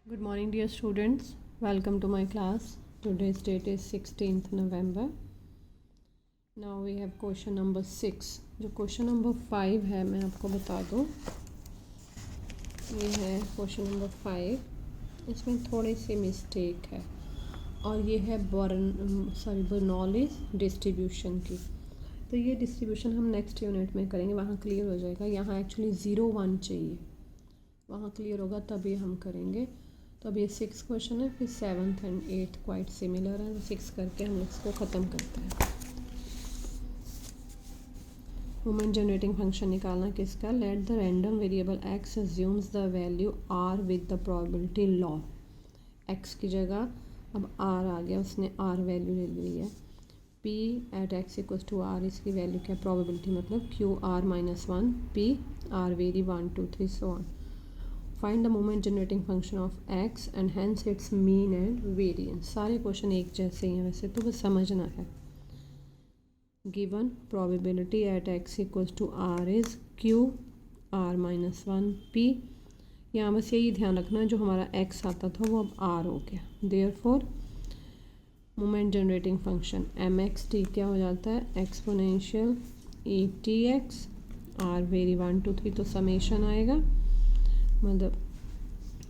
Good morning, dear students. Welcome to my class. Today's date is 16th November. Now we have question number 6. जो question number 5 है मैं आपको बता दूँ, ये है क्वेश्चन नंबर 5. इसमें थोड़ी सी मिस्टेक है और ये है बर्नौलीज डिस्ट्रीब्यूशन की. तो ये डिस्ट्रीब्यूशन हम नेक्स्ट यूनिट में करेंगे, वहाँ क्लियर हो जाएगा. यहाँ एक्चुअली 0 1 चाहिए, वहाँ क्लियर होगा तभी हम करेंगे. तो अब ये 6 क्वेश्चन है, फिर 7th and 8th quite similar है. तो 6 करके हम इसको ख़त्म करते हैं. मोमेंट जनरेटिंग फंक्शन निकालना किसका. Let the random variable x assumes the value r with the probability law. x की जगह अब r आ गया, उसने r वैल्यू ले ली है. p at x equals to r, इसकी वैल्यू क्या, प्रोबेबिलिटी मतलब q r -1 p r vary 1 2 3 so on. Find the moment generating function of x and hence its mean and variance. सारे question एक जैसे ही हैं वैसे तो बस समझना है. Given probability at x equals to r is q r -1 p. यहाँ बस यही ध्यान रखना, जो हमारा x आता था वो अब r हो गया. Therefore moment generating function mxt क्या हो जाता है, एक्सपोनेंशियल etx r वेरी 1 2 3. तो समेशन आएगा, मतलब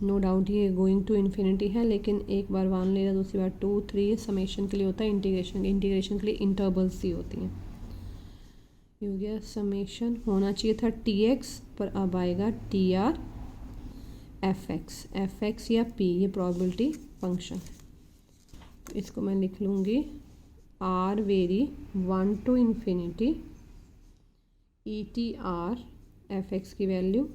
नो डाउट ये गोइंग टू इन्फिनिटी है, लेकिन एक बार 1 ले रहा दूसरी बार 2 3. समेशन के लिए होता है, इंटीग्रेशन के लिए इंटरवल्स ही होती हैं. ये हो गया समेशन. होना चाहिए था tx, पर अब आएगा tr fx या p. ये प्रोबेबिलिटी फंक्शन है. तो इसको मैं लिख लूँगी r vary 1 to infinity etr fx की वैल्यू.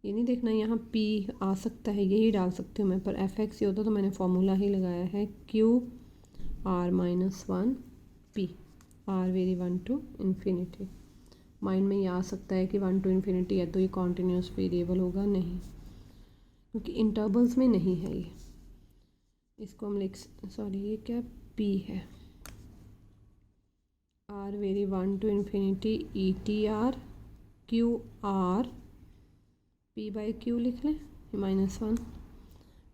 ये नहीं देखना यहाँ p आ सकता है, यही डाल सकती हूँ मैं, पर fx ये होता तो मैंने फॉर्मूला ही लगाया है q r -1 p r vary 1 to infinity. Mind में ये आ सकता है कि 1 टू इन्फिनिटी है तो ये कॉन्टिन्यूस वेरिएबल होगा, नहीं, क्योंकि इंटरवल्स में नहीं है ये. इसको हम ये क्या p है. r vary 1 to infinity etr q r p by q लिख लें -1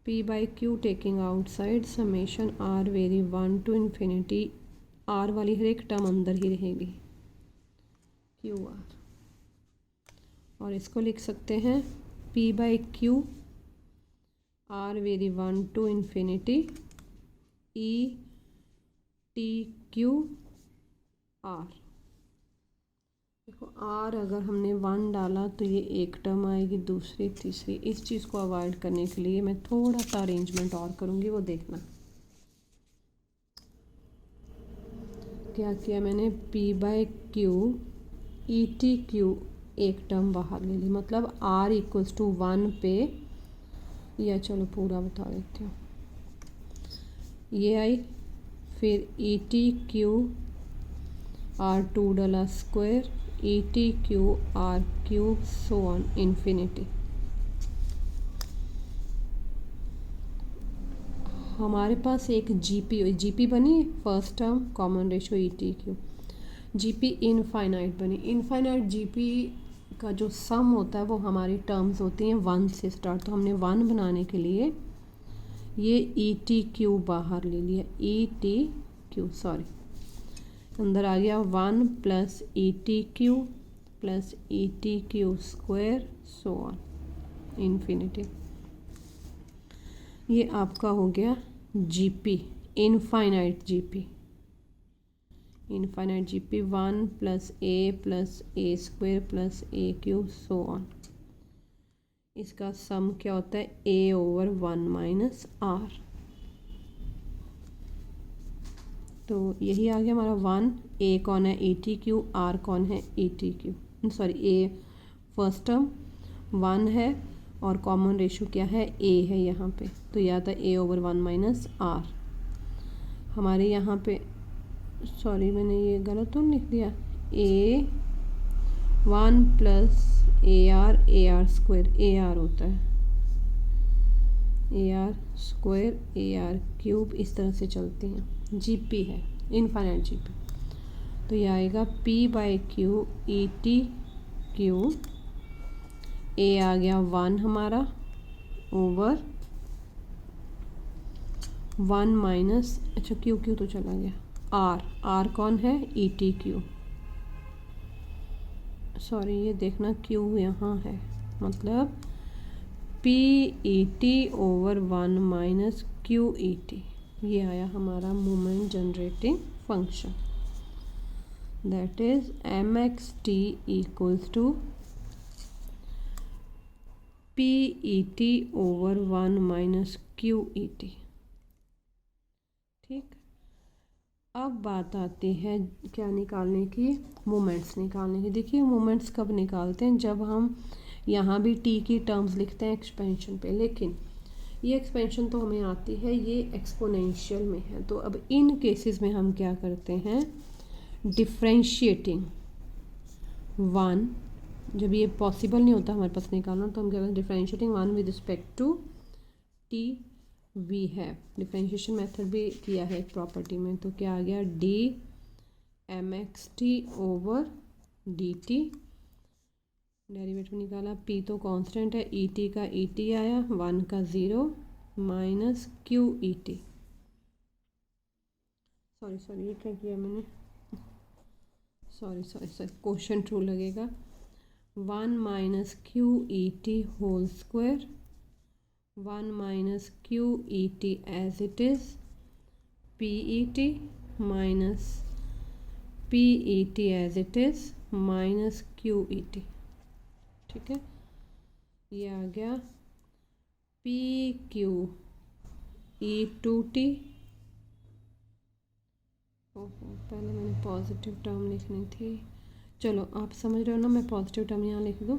p by q taking outside summation r vary 1 to infinity. r वाली हर एक टर्म अंदर ही रहेगी q r. और इसको लिख सकते हैं p by q r vary 1 to infinity e t q r. देखो r अगर हमने 1 डाला तो ये एक टर्म आएगी, दूसरी तीसरी. इस चीज़ को अवॉइड करने के लिए मैं थोड़ा सा अरेंजमेंट और करूँगी, वो देखना. क्या किया मैंने, p by Q E T Q एक टर्म बाहर ले ली, मतलब r इक्वल्स टू 1 पे, या चलो पूरा बता देती हूँ. ये आई, फिर ई टी क्यू आर 2 डला square E T Q R cube so on infinity. हमारे पास एक जीपी बनी, फर्स्ट टर्म कॉमन रेशो ई टी क्यू. जीपी इनफाइनाइट बनी. इनफाइनाइट जीपी का जो सम होता है वो हमारी टर्म्स होती हैं 1 से स्टार्ट. तो हमने 1 बनाने के लिए ये ई टी क्यू बाहर ले लिया, ई टी क्यू अंदर आ गया 1 plus E T Q plus E T Q square so on infinity. ये आपका हो गया GP, infinite GP. 1 plus A square plus A Q so on. इसका सम क्या होता है, a ओवर 1 माइनस आर. तो यही आ गया हमारा 1. ए कौन है, ई टी क्यू. आर कौन है, ई टी क्यू. ए फर्स्ट टर्म 1 है और कॉमन रेशो क्या है, ए है यहाँ पे. तो यह आता है a ओवर 1 माइनस आर. हमारे यहाँ पे मैंने ये गलत तो लिख दिया. a 1 plus A R square, A R होता है A R square A R cube. इस तरह से चलती हैं. जीपी है इनफाइनाइट जीपी. तो ये आएगा p by Q E T Q. A आ गया 1 हमारा ओवर 1 माइनस, अच्छा क्यू क्यू तो चला गया, आर कौन है, ई टी क्यू, सॉरी ये देखना क्यू यहाँ है, मतलब पी ई t over 1 minus Q E t, ये आया हमारा moment generating function, that is M x t equals to p E t over 1 minus Q E t. ठीक, अब बात आती है क्या निकालने की, मोमेंट्स निकालने की। देखिए मोमेंट्स कब निकालते हैं, जब हम यहाँ भी टी की टर्म्स लिखते हैं एक्सपेंशन पे, लेकिन ये एक्सपेंशन तो हमें आती है, ये एक्सपोनेंशियल में है। तो अब इन केसेस में हम क्या करते हैं, डिफ्रेंशिएटिंग 1, जब ये पॉसिबल नहीं होता हमारे पास निकालना, तो हम क्या करते हैं, differentiating 1 with respect to t we have, differentiation method भी किया है एक प्रॉपर्टी में, तो क्या आ गया, d M x t over d t, derivative निकाला, पी तो कांस्टेंट है, ई टी का ई टी आया, 1 का 0 minus Q E t, sorry ये क्या किया मैंने, सॉरी क्वेश्चन ट्रू लगेगा, 1 minus Q E T whole square, 1 minus Q E T as it is, p E T minus P E T as it is minus Q E t. ठीक है, ये आ गया p q e two t, ओहो पहले मैंने positive term लिखनी थी, चलो आप समझ रहे हो ना, मैं पॉजिटिव टर्म यहाँ लिख दूँ,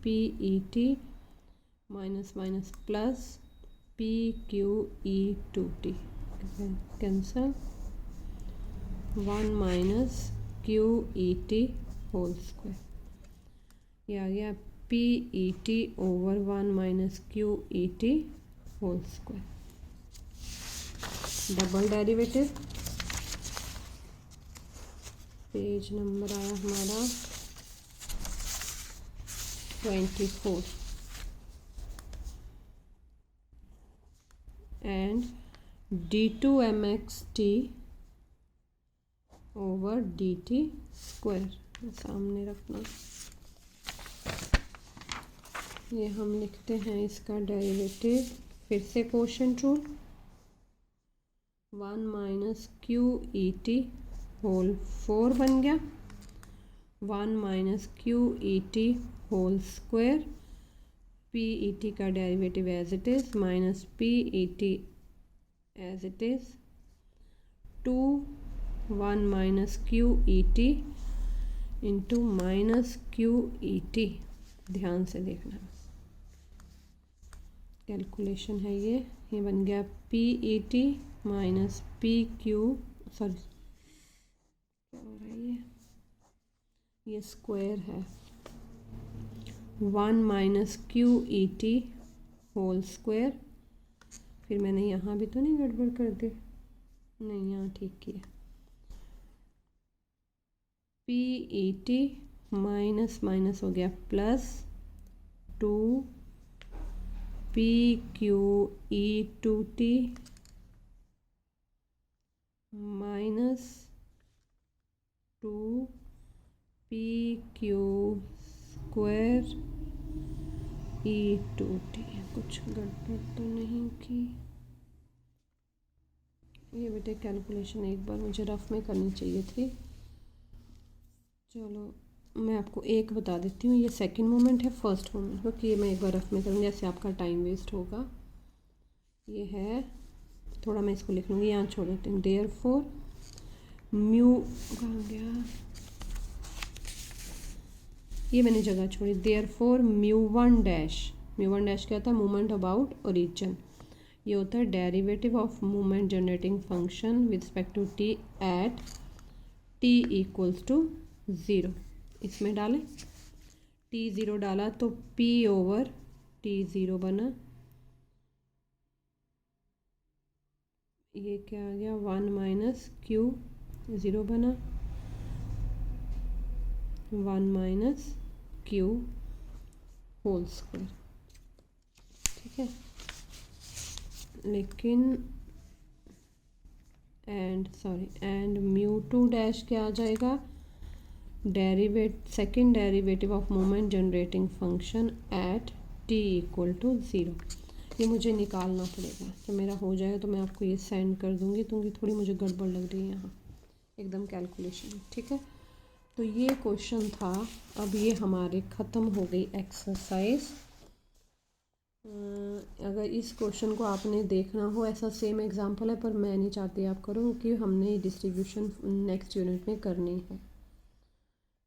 p E T minus minus plus p q e two t, cancel, 1 minus Q E T whole square, ये आ गया P E t over 1 minus Q E T whole square, double derivative, page number आया हमारा 24, and d two M x t over d t square, सामने रखना, ये हम लिखते हैं इसका डेरिवेटिव, फिर से quotient rule, 1 minus Q E T whole 4 बन गया, 1 minus Q E T whole square, P ई टी का derivative as it is minus P E T as it is, 2 1 minus Q E T into minus Q E T, ध्यान से देखना, calculation है ये बन गया P E T minus P Q, sorry क्या हो रहा है, ये स्क्वायर है, 1 minus Q E T whole square, फिर मैंने यहाँ भी तो नहीं गड़बड़ कर दी, नहीं यहाँ ठीक किया, p E T minus minus हो गया plus 2 p q e two t minus 2 p q square e two t, कुछ गड़बड़ तो नहीं की, ये बेटे कैलकुलेशन एक बार मुझे रफ में करनी चाहिए थी, चलो मैं आपको एक बता देती हूँ, ये सेकंड मोमेंट है, फर्स्ट मोमेंट, क्योंकि ये मैं एक बार रफ में करूँगी, जैसे आपका टाइम वेस्ट होगा, ये है थोड़ा मैं इसको लिख लूँगी, यहाँ छोड़ देती हूँ, देयरफॉर म्यू, कहाँ गया, ये मैंने जगह छोड़ी, देयरफॉर म्यू1 डैश क्या था, मोमेंट अबाउट ओरिजिन, ये होता है derivative of moment generating function with respect to t at t equals to 0, इसमें डालें, टी 0 डाला तो पी ओवर टी 0 बना, ये क्या आ गया, 1 माइनस क्यू 0 बना, 1 माइनस क्यू होल स्क्वायर, ठीक है, लेकिन एंड म्यू टू डैश क्या आ जाएगा, second derivative of moment generating function at t equal to 0। ये मुझे निकालना पड़ेगा। जब मेरा हो जाएगा तो मैं आपको ये सेंड कर दूँगी, क्योंकि थोड़ी मुझे गड़बड़ लग रही है यहाँ एकदम कैलकुलेशन। ठीक है, तो ये क्वेश्चन था। अब ये हमारे ख़त्म हो गई एक्सरसाइज। अगर इस क्वेश्चन को आपने देखना हो, ऐसा सेम एग्जांपल है पर मैं नहीं चाहती आप करो, क्योंकि हमने डिस्ट्रीब्यूशन नेक्स्ट यूनिट में करनी है।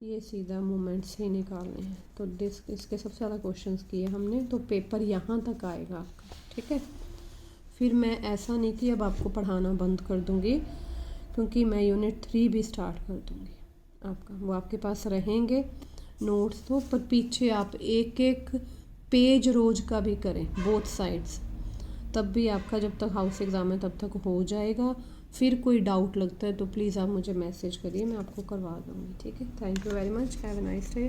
ये सीधा मोमेंट्स ही निकालने हैं, तो इसके सबसे ज़्यादा क्वेश्चंस किए हमने, तो पेपर यहाँ तक आएगा आपका। ठीक है, फिर मैं ऐसा नहीं कि अब आपको पढ़ाना बंद कर दूँगी, क्योंकि मैं यूनिट 3 भी स्टार्ट कर दूँगी आपका। वो आपके पास रहेंगे नोट्स तो, पर पीछे आप एक एक पेज रोज का भी करें, बोथ साइड्स, तब भी आपका जब तक हाउस एग्ज़ाम है तब तक हो जाएगा। फिर कोई डाउट लगता है तो प्लीज़ आप मुझे मैसेज करिए, मैं आपको करवा दूँगी। ठीक है, thank you very much, have a nice day.